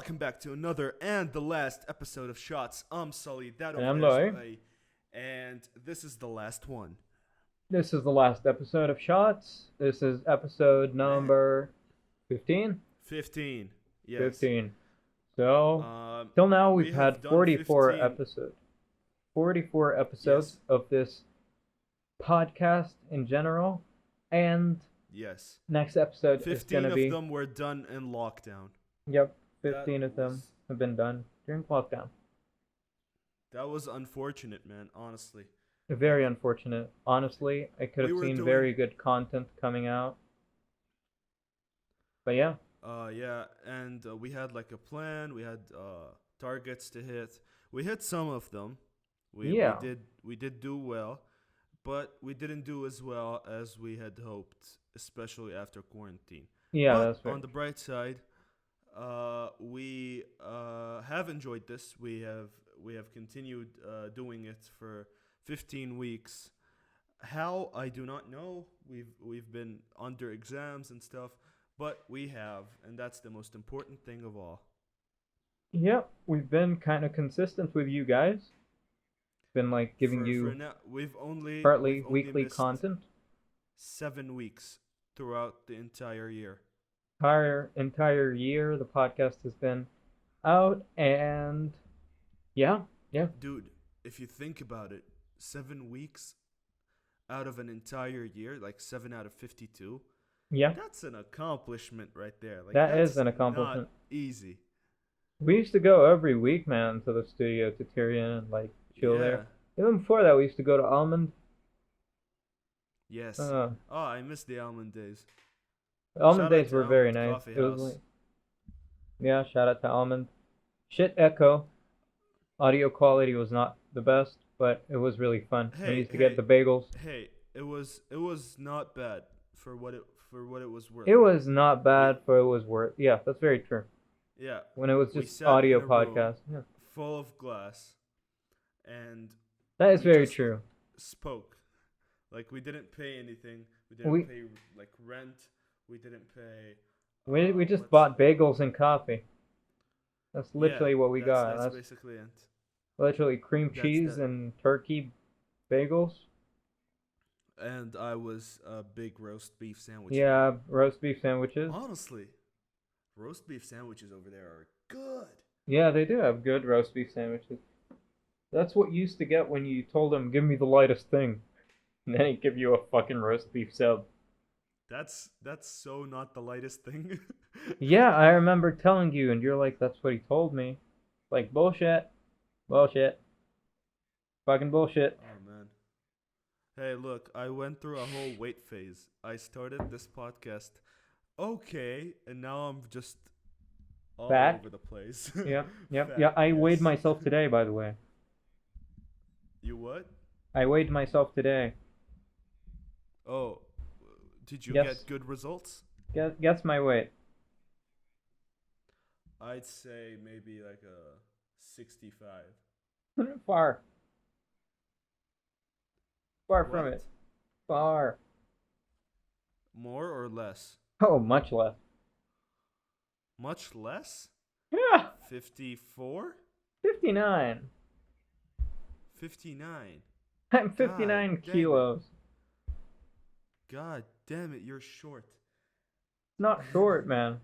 welcome back to another and the last episode of Shots. I'm Sully, that And over I'm there is Loai. Loai, and this is the last one. This is the last episode of Shots. This is episode Man, number 15? 15. Yes. 15. So, Um, till now we've we had have done 44 15. episodes. 44 episodes Yes. of this podcast in general. And Yes. next episode is 15 going to of be... them were done in lockdown. Yep, That 15 of them was have been done during lockdown. that was unfortunate, man. Honestly, Very unfortunate. Honestly, I could we have were seen doing. very good content coming out. But yeah. Yeah, and we had like a plan. We had targets to hit. We hit some of them. We Yeah. we did do well, but we didn't do as well as we had hoped, especially after quarantine. Yeah, But that's right. on the bright side, we have enjoyed this. We have continued doing it for 15 weeks. How I do not know. We've been under exams and stuff, but we have, and that's the most important thing of all. Yep, we've been kind of consistent with you guys. Been like giving For you now, partly we've only weekly missed content. 7 weeks throughout the entire year. Entire year the podcast has been out, and yeah, yeah, Dude, if you think about it, 7 weeks out of an entire year, like 7 out of 52, yeah. that's an accomplishment right there. Like, That is that's an not accomplishment. easy. We used to go every week, man, to the studio to Tyrion and like chill Yeah. there. Even before that, we used to go to Almond. Yes. Uh, Oh, I miss the almond days. Almond Shout out days to were very Almond nice. Coffee It was House. like, yeah, shout out to Almond. Shit echo. Audio quality was not the best, but it was really fun. We Hey, used to get hey, the bagels. hey! It was not bad for what it was worth. It was not We bad, but it was worth. Yeah, that's very true. yeah, When it was we just sat audio in a room podcast. Yeah, full of glass, and that is we very just true. spoke. Like, we didn't pay anything. We We didn't pay like rent. We didn't pay. we just What's bought bagels and coffee. That's Yeah, literally what we that's got. that's That's basically it. literally cream That's cheese that. and turkey bagels. And I was a big roast beef sandwich fan. Yeah, roast beef sandwiches. Honestly, roast beef sandwiches over there are good. Yeah, they do have good roast beef sandwiches. That's what you used to get when you told him, "Give me the lightest thing," and then he'd give you a fucking roast beef sub. That's so not the lightest thing. Yeah, I remember telling you, and you're like, "That's what he told me." Like bullshit, bullshit, fucking bullshit. Oh man. Hey, look, I went through a whole weight phase. I started this podcast okay, and now I'm just all Fat. over the place. Yeah, yep, yeah. Fat, I weighed yes. myself today, by the way. You what? I weighed myself today. Oh, did you Yes. get good results? Guess my weight. I'd say maybe like a 65. Far, far from What? it. Far. More or less? Oh, much less. Much less? Yeah, 54? 59. 59. I'm God 59 damn it. kilos. God damn it, you're short. Not short, man.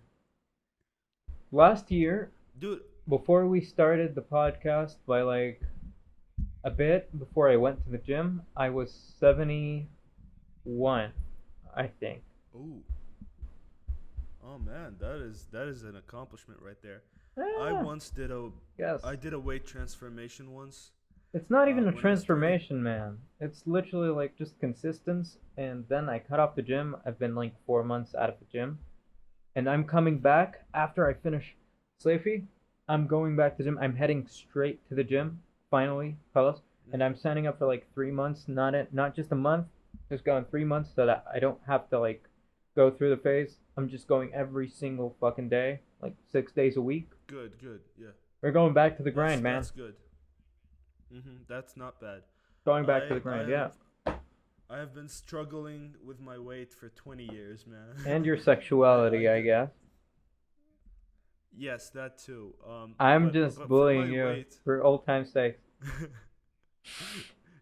Last year, Dude, before we started the podcast by like a bit, before I went to the gym, I was 71, I think. ooh. Oh man, that is an accomplishment right there. I Ah, once did a yes. I did a weight transformation once. It's not even a When I started. transformation, man. It's literally like just consistence, and then I cut off the gym. I've been like 4 months out of the gym, and I'm coming back after I finish Safety. I'm going back to the gym. I'm heading straight to the gym, finally, fellas, and Mm, I'm signing up for like 3 months, not just a month, just going 3 months so that I don't have to like go through the phase. I'm just going every single fucking day, like 6 days a week. good, yeah. We're going back to the That's grind, man. that's good. That's not bad. Going back to I the I grind, yeah. have I have been struggling with my weight for 20 years, man. And your I sexuality, I did. guess. Yes, that too. I'm just For bullying my you weight, for old time's sake.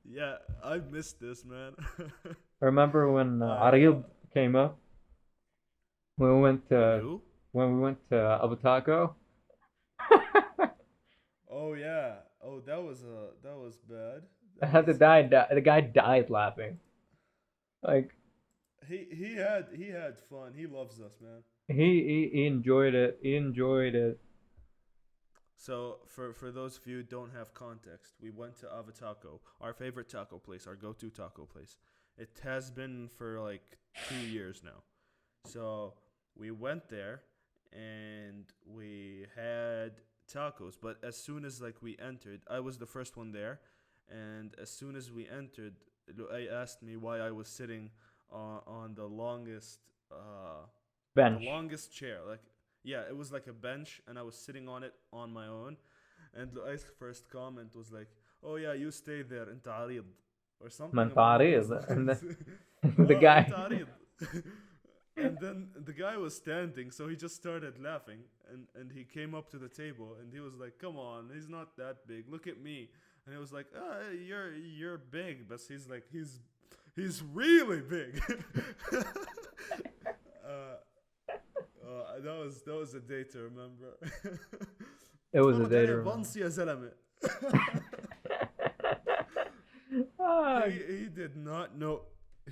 yeah, I missed this, man. Remember when I Ariel came up when we went when to who? Abu Taco? Oh yeah. Oh, that was bad. That The was guy died laughing. Like he had fun. He loves us, man. he enjoyed it. He enjoyed it. So for those of you who don't have context, we went to Avataco, our favorite taco place, our go-to taco place. It has been for like 2 years now. So we went there and we had tacos. But as soon as like we entered, I was the first one there, and as soon as we entered, Luay asked me why I was sitting on the Bench. longest chair. Like yeah, it was like a bench, and I was sitting on it on my own. And Luay's first comment was like, "Oh yeah, you stay there, انت عريض," or something along Mentari those is and lines. the Oh, انت guy. عريض. And then the guy was standing, so he just started laughing, and he came up to the table, and he was like, "Come on, he's not that big. Look at me." And he was like, you're big," but he's really big. uh, that was a day to remember. It was a تفرج day عليه to remember. بنص يا زلمة. Ah, He did not know.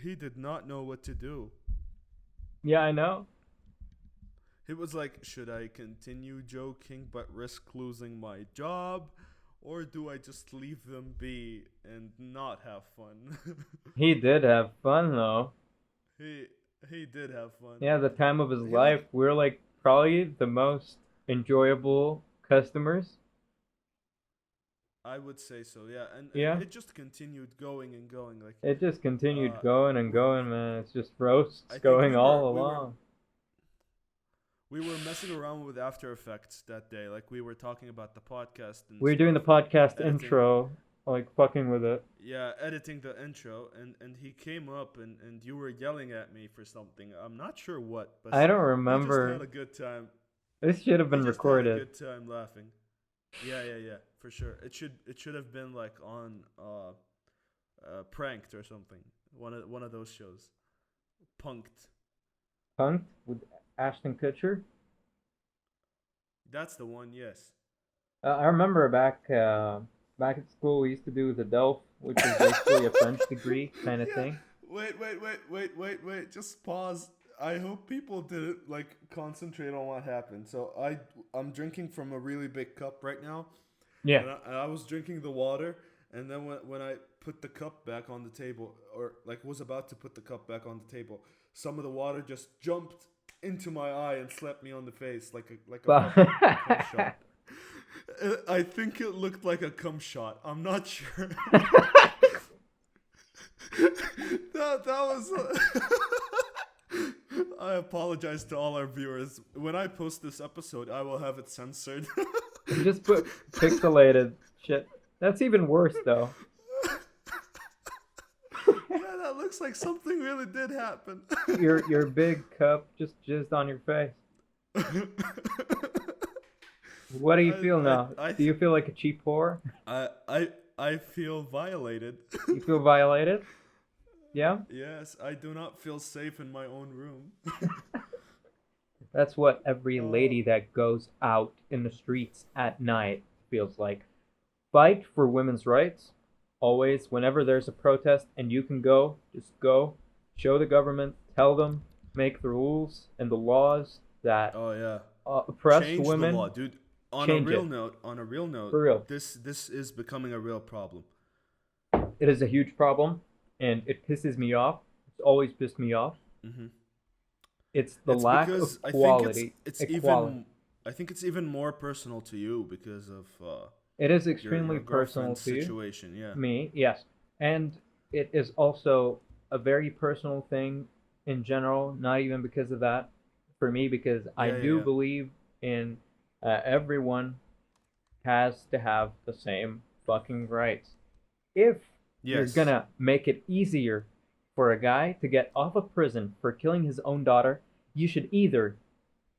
He did not know what to do. yeah, I know. He was like, should I continue joking but risk losing my job? Or do I just leave them be and not have fun? He did have fun though. he he did have fun. Yeah, the time of his He like life. We're like probably the most enjoyable customers. I would say so, yeah. And Yeah. it just continued going and going. Like It just continued uh going and we, going, man. It's just roasts I think going all along. we were messing around with After Effects that day. Like we were talking about the podcast and We were doing stuff, the podcast editing. intro, like fucking with it. Yeah, editing the intro, and he came up and you were yelling at me for something. I'm not sure what, but I don't we just had remember. a good time. This should have We been just had a recorded. good time laughing. Yeah, for sure. It should have been like on Pranked or something. One of those shows. Punked. Punked with Ashton Kutcher. That's the one. Yes. I remember back at school we used to do the DELF, which is basically a French degree kind of Yeah. thing. Wait. Just pause. I hope people didn't like concentrate on what happened. So I'm drinking from a really big cup right now, Yeah. and I was drinking the water, and then when I put the cup back on the table, or like was about to put the cup back on the table, some of the water just jumped into my eye and slapped me on the face like a But fucking cum shot. I think it looked like a cum shot. I'm not sure. That was. I apologize to all our viewers. When I post this episode, I will have it censored. just put pixelated shit. That's even worse though. Yeah, that looks like something really did happen. Your big cup just jizzed on your face. What do you feel now? Do you feel like a cheap whore? I feel violated. You feel violated? Yeah? Yes, I do not feel safe in my own room. That's what every Oh, lady that goes out in the streets at night feels like. Fight for women's rights. Always, whenever there's a protest and you can go, just go. Show the government, tell them, make the rules and the laws that oh yeah. oppress Change the women. law, dude. Change it. On a real note, For real. this is becoming a real problem. It is a huge problem, and it pisses me off. It's always pissed me off. Mm-hmm. It's the It's lack because of I quality. think it's equality. even I think it's even more personal to you because of It is your extremely personal girlfriend's to you. situation. Yeah. Me, yes. And it is also a very personal thing in general, not even because of that. For me, because I do Yeah. believe in everyone has to have the same fucking rights. If you're Yes. gonna make it easier for a guy to get off of prison for killing his own daughter, you should either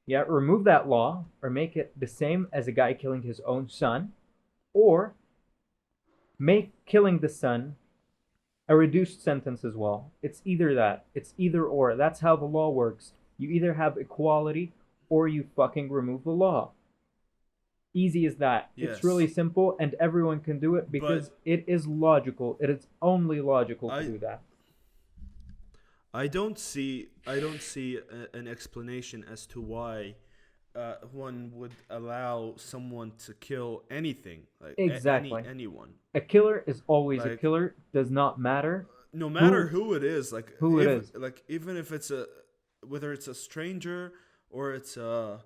Yeah, remove that law or make it the same as a guy killing his own son, or make killing the son a reduced sentence as well. It's either that. It's either or. That's how the law works. You either have equality or you fucking remove the law. Easy as that. It's really Yes, simple and everyone can do it but because it is logical. It is only logical to I do that. I don't see an explanation as to why one would allow someone to kill anything, like Exactly. anyone. A killer is always a Like killer. Does not matter no matter who who it is, who it is. even if it's a whether it's a stranger or it's a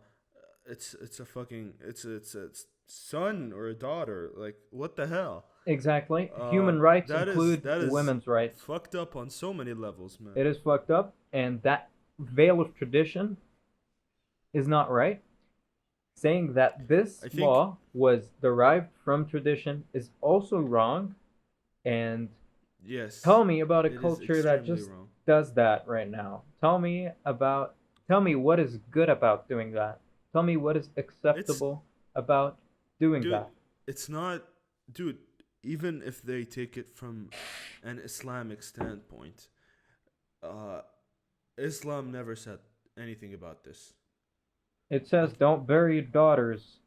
fucking it's son or a daughter, like what the hell. Exactly. Human rights That is include that is women's rights. fucked up on so many levels, man. It is fucked up, and that veil of tradition is not right. Saying that this I think law was derived from tradition is also wrong. And yes, tell me about a it is culture that extremely just wrong. does that right now. Tell me what is good about doing that. Tell me what is It's acceptable about doing dude, that. it's not dude, even if they take it from an Islamic standpoint, uh Islam never said anything about this. It says Like don't bury your daughters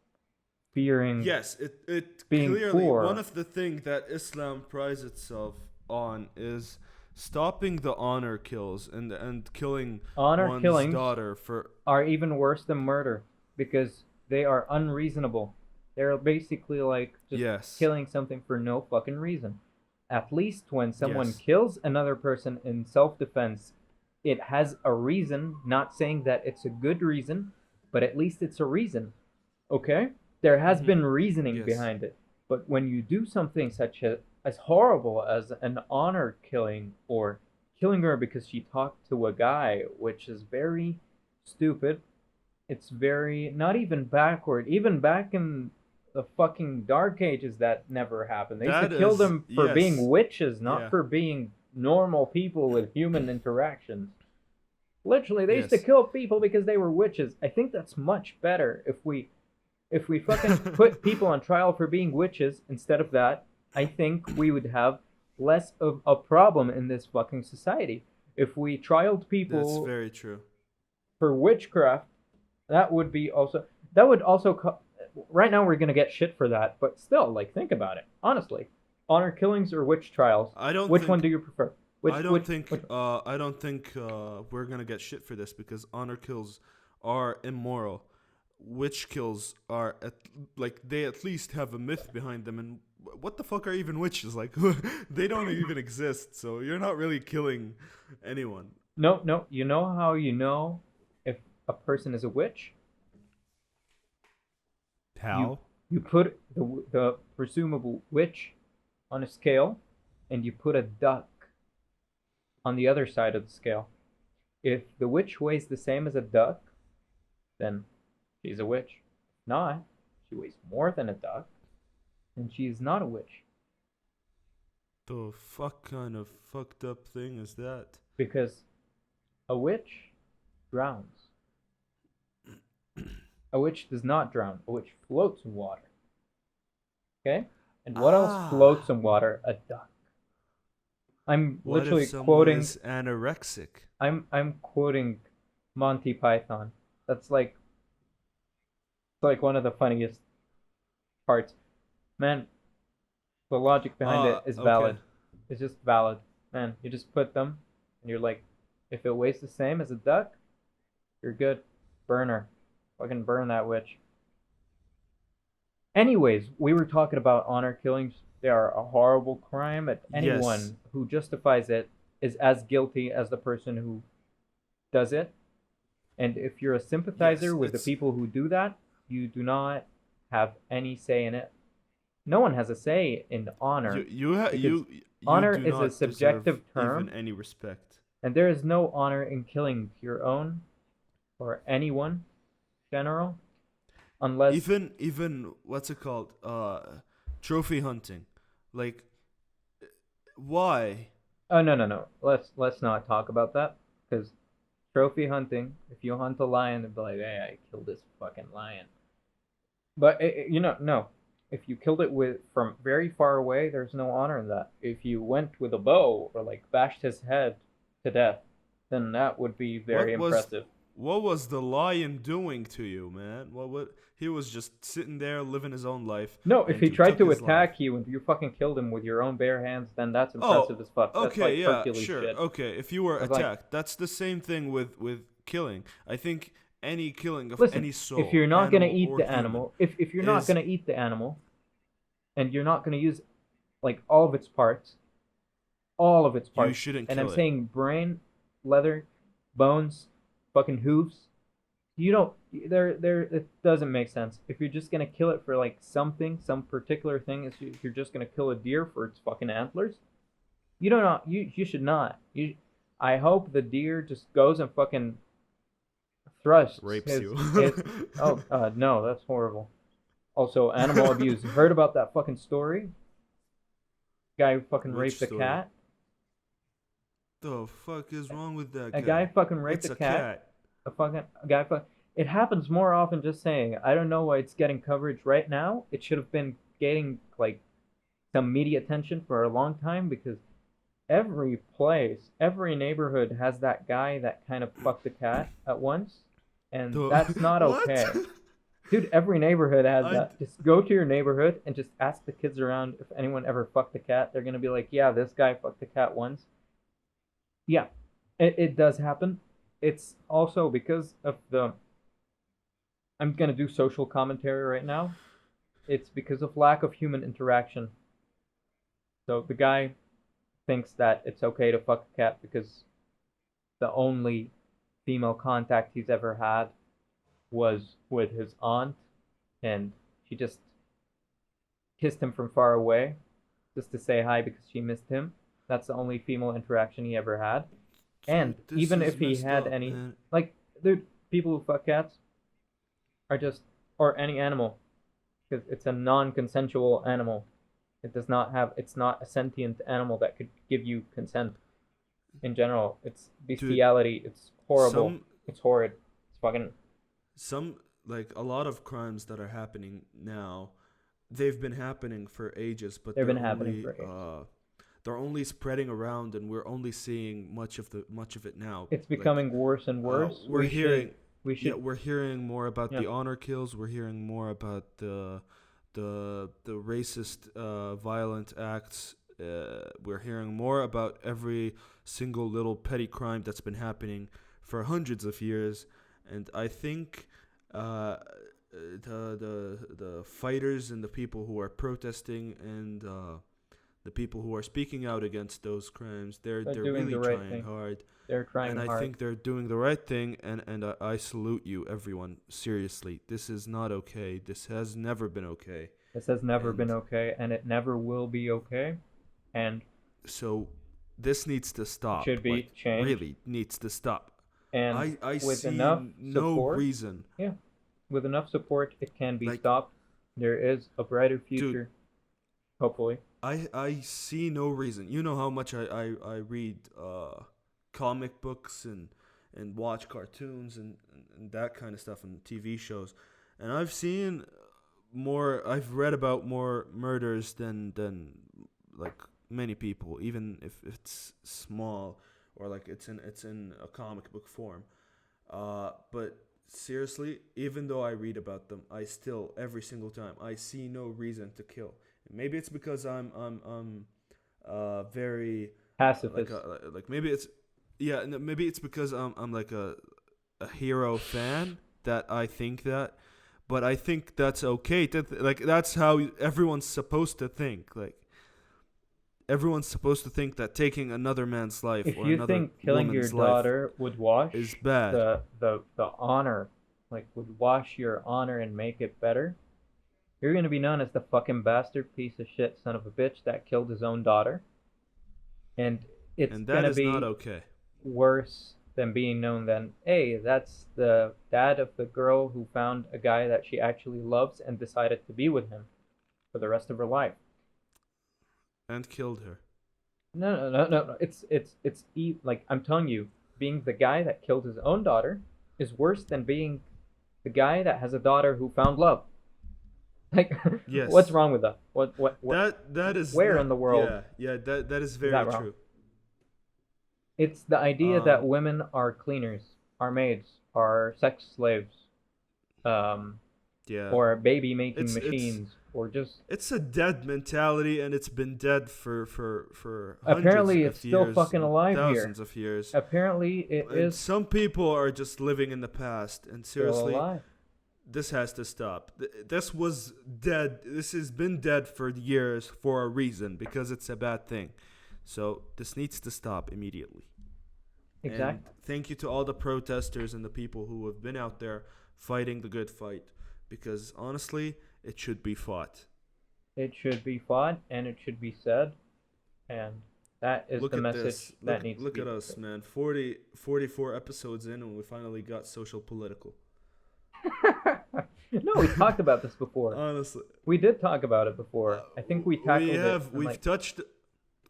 fearing yes, it being clearly one poor. of the things that Islam prides itself on is stopping the honor kills and killing Honor one's killings daughter for are even worse than murder because they are unreasonable. They're basically like just yes, killing something for no fucking reason. At least when someone yes, kills another person in self defense, it has a reason, not saying that it's a good reason, but at least it's a reason. Okay? There has mhm, been reasoning yes, behind it. But when you do something such as horrible as an honor killing or killing her because she talked to a guy, which is very stupid. It's very not even backward. Even back in the fucking dark ages that never happened. They used to that kill is them for being yes, witches, not yeah, for being normal people with human interactions. Literally, they used to yes. kill people because they were witches. I think that's much better if we fucking put people on trial for being witches instead of that. I think we would have less of a problem in this fucking society. If we trialed That's people very true. for witchcraft, that would also right now we're gonna get shit for that, but still, like think about it honestly. Honor killings or witch trials? I don't Which one think do you prefer? I don't Which think I don't think we're gonna get shit for this because honor kills are immoral. Witch kills are like they at least have a myth behind them, and what the fuck are even witches? Like they don't even exist, so you're not really killing anyone. no, you know how you know if a person is a witch? You How? you put the presumable witch on a scale, and you put a duck on the other side of the scale. If the witch weighs the same as a duck, then she's a witch. If not, she weighs more than a duck, and she is not a witch. The fuck kind of fucked up thing is that? Because a witch drowns. A witch does not drown. A witch floats in water. Okay? And what else floats Ah, in water? A duck. I'm what if literally someone quoting is anorexic? I'm quoting Monty Python. That's like it's like one of the funniest parts. Man, the logic behind it Ah, is okay. valid. It's just valid. Man, you just put them and you're like, if it weighs the same as a duck, you're good. Burn her. Fucking burn that witch. Anyways, we were talking about honor killings. They are a horrible crime, and Yes, anyone who justifies it is as guilty as the person who does it. And if you're a sympathizer yes. with the It's people who do that, you do not have any say in it. No one has a say in honor because you honor do is a not deserve subjective even term, any respect. and there is no honor in killing your own or anyone general unless Even what's it called? Trophy hunting. Like why? oh no. Let's not talk about that because trophy hunting. If you hunt a lion, they'll be like, "Hey, I killed this fucking lion." But no. If you killed it with from very far away, there's no honor in that. If you went with a bow or like bashed his head to death, then that would be very What was impressive. what was the lion doing to you, man? What he was just sitting there living his own life, No, if and he you tried took to his life. attack you and you fucking killed him with your own bare hands, then that's Oh, impressive as fuck. That's okay, like yeah, Hercules sure. shit. Okay, if you were It's like, attacked, that's the same thing with killing. I think any killing of listen, any if soul, you're not gonna animal eat or the human, animal, if you're not is gonna eat the animal, and you're not gonna use like all of its you parts, shouldn't and I'm kill it. saying brain, leather, bones, fucking hooves. You don't. There. It doesn't make sense. If you're just gonna kill it for like something, some particular thing, if you're just gonna kill a deer for its fucking antlers, you don't know. You should not. I hope the deer just goes and fucking thrusts Rapes you. his. Oh no, that's horrible. Also, animal abuse. Heard about that fucking story? Guy who fucking Which raped a story? cat. The fuck is wrong with that A guy guy? fucking raped It's a a cat. cat. A guy fuck. It happens more often. Just saying. I don't know why it's getting coverage right now. It should have been getting like some media attention for a long time because every place, every neighborhood has that guy that kind of fucked a cat at once, and The that's not what? okay. Dude, every neighborhood has I that. Just go to your neighborhood and just ask the kids around if anyone ever fucked a cat. They're gonna be like, yeah, this guy fucked a cat once. Yeah, it does happen. It's also because of the. I'm gonna do social commentary right now. It's because of lack of human interaction. So the guy thinks that it's okay to fuck a cat because the only female contact he's ever had was with his aunt, and she just kissed him from far away just to say hi because she missed him. That's the only female interaction he ever had. And dude, this even is if he messed had up, any, man. like, dude, people who fuck cats are just, or any animal, because it's a non-consensual animal. It does not have, it's not a sentient animal that could give you consent in general. It's Dude, bestiality. It's horrible. some It's horrid. It's fucking. some like a lot of crimes that are happening now, they've been happening for ages, but They've been happening for ages. they're only spreading around, and we're only seeing much of it now. It's Like becoming worse and worse. we're hearing, We yeah, should, we're hearing more about yeah. the honor kills. We're hearing more about the racist, violent acts. We're hearing more about every single little petty crime that's been happening for hundreds of years, and I think the fighters and the people who are protesting and the people who are speaking out against those crimes, They're they're doing really the right trying thing. hard, They're trying and I hard. think they're doing the right thing, and I salute you, everyone. Seriously, this is not okay. This has never been okay, This has never been and okay, and it never will be okay, and so this needs to it stop. should be Like, changed. really needs to stop. And I with see enough no support, reason. yeah, with enough support, it can be Like, stopped. There is a brighter dude, future, hopefully. I see no reason. You know how much I read comic books and watch cartoons and that kind of stuff and TV shows, and I've read about more murders than like many people, even if it's small or like it's in a comic book form. But seriously, even though I read about them, I still every single time I see no reason to kill. Maybe it's because I'm very Pacifist. like maybe it's yeah maybe it's because I'm like a hero fan that I think that, but I think that's okay like that's how everyone's supposed to think. Like everyone's supposed to think that taking another man's life If or you another think killing your woman's life daughter would is wash bad. the honor, like would wash your honor and make it better, you're gonna be known as the fucking bastard piece of shit son of a bitch that killed his own daughter, and it's And that gonna is not be okay. worse than being known than, hey, that's the dad of the girl who found a guy that she actually loves and decided to be with him for the rest of her life. And killed her. No. It's like I'm telling you, being the guy that killed his own daughter is worse than being the guy that has a daughter who found love. Like, what's Yes. wrong with that? What? That is Where not. in the world Yeah. That is is that very wrong? true. It's the idea that Um. women are cleaners, are maids, are sex slaves, um, Yeah. or baby making It's machines, or just it's a dead mentality, and it's been dead for hundreds apparently it's of still years fucking and alive here. thousands of years. Apparently it And is some people are just living in the past. And still seriously, alive. this has to stop. This was dead. This has been dead for years for a reason, because it's a bad thing. So this needs to stop immediately. And Exactly. thank you to all the protesters and the people who have been out there fighting the good fight, because honestly, it should be fought. It should be fought and it should be said, and that is Look the at message this. that needs Look to at be us, man. 44 episodes in, and we finally got social political. No, we talked about this before. Honestly, We did talk about it before. I think we tackled it. And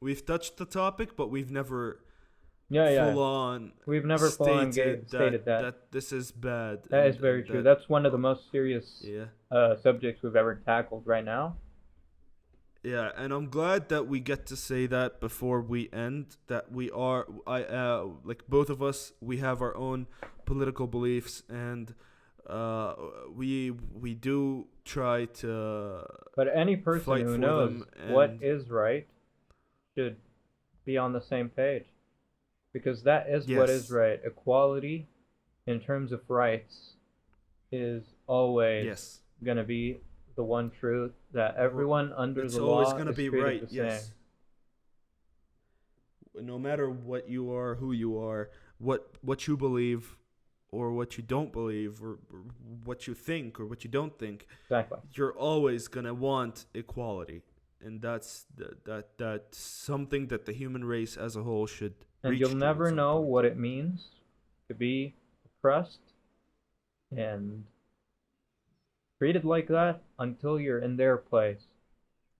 we've touched the topic, but we've never yeah. full on We've never full on stated stated that. that this is bad. That is and very true. that- That's one of the most serious yeah. subjects we've ever tackled right now. Yeah, and I'm glad that we get to say that before we end. That we are, like both of us, we have our own political beliefs, and we do try to But any person fight who for knows them. what And is right should be on the same page. Because that is what is yes, right. Equality in terms of rights is always yes, going to be the one truth that everyone under it's the always law gonna is be treated right. the same. Yes, no matter what you are, who you are, what you believe, or what you don't believe, or what you think or what you don't think, Exactly. you're always gonna want equality, and that's something that the human race as a whole should And reach you'll to at never some know point. what it means to be oppressed and treated like that until you're in their place.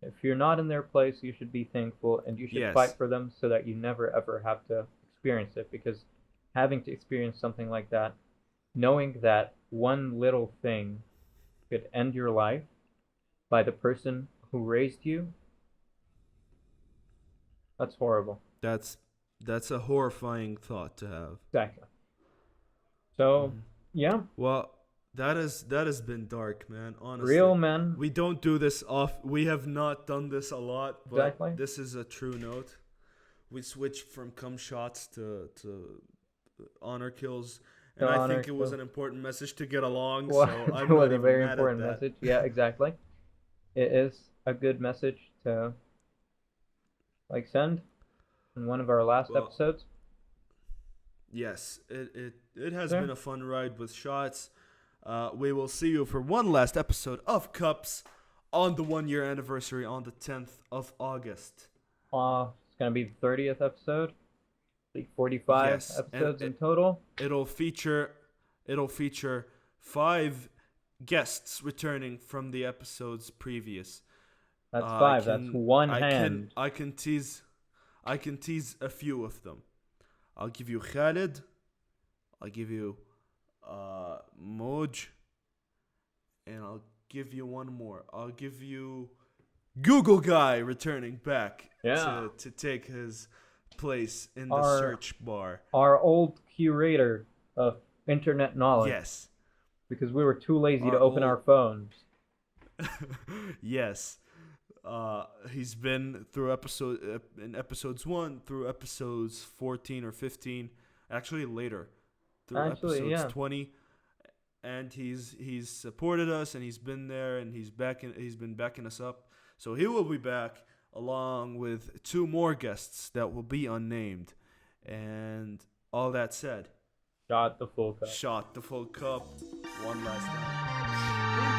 If you're not in their place, you should be thankful and you should fight Yes, for them so that you never ever have to experience it. Because having to experience something like that, knowing that one little thing could end your life by the person who raised you, that's horrible. that's a horrifying thought to have. Exactly. So, Mhm. yeah, Well, that has been dark, man. real Honestly, men. we don't do this off. We have not done this a lot, but Exactly. this is a true note. We switched from cum shots to honor kills, To and I honor think it was kill. an important message to get along. Well, So it I'm was not a even very mad at important that. message. Yeah, exactly. It is a good message to send in one of our last Well, episodes. yes, it has Sure. been a fun ride with shots. We will see you for one last episode of Cups on the 1 year anniversary on the 10th of August. It's gonna be the 30th episode. Like 45 Yes, and episodes in total. it'll feature 5 guests returning from the episodes previous. That's I 5. That's can one I hand. can tease a few of them. I'll give you Khalid. I'll give you Moj, and I'll give you one more. I'll give you Google Guy returning back Yeah. to take his place in the Our search bar. our old curator of internet knowledge, Yes. because we were too lazy to Our open old our phones. Yes. He's been through in episodes 1 through episodes 14 or 15, actually later, through Actually, episodes yeah. 20, and he's supported us, and he's been there, and he's been backing us up. So he will be back along with 2 more guests that will be unnamed. And all that said, Shot the full cup. shot the full cup one last time.